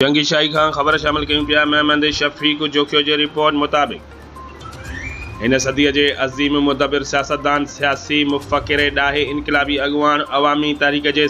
जंगशाही खां ख़बर शामिल कयूं पिया। महमद शफीक जोखियो जी रिपोर्ट मुताबिक़ इन सदीअ जे अज़ीम मदबर सियास्तदान सयासी मफक्र ॾाहे इंकलाबी अॻवाण अवामी तहरीक जे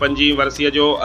5 वर्सीअ जो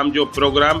आम जो प्रोग्राम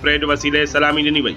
परेड वसीले सलामी ॾिनी वई।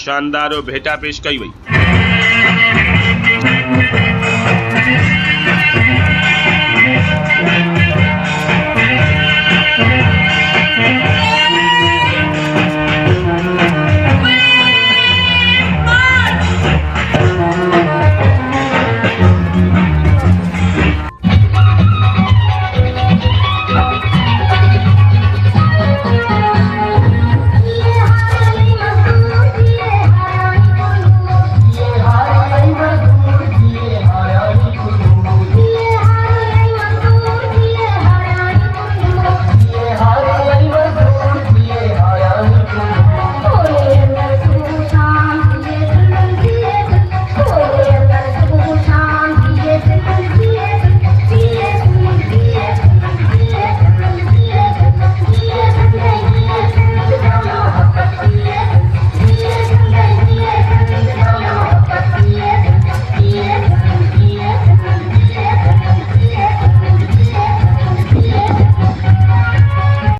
शानदार भेटा पेश कई वई।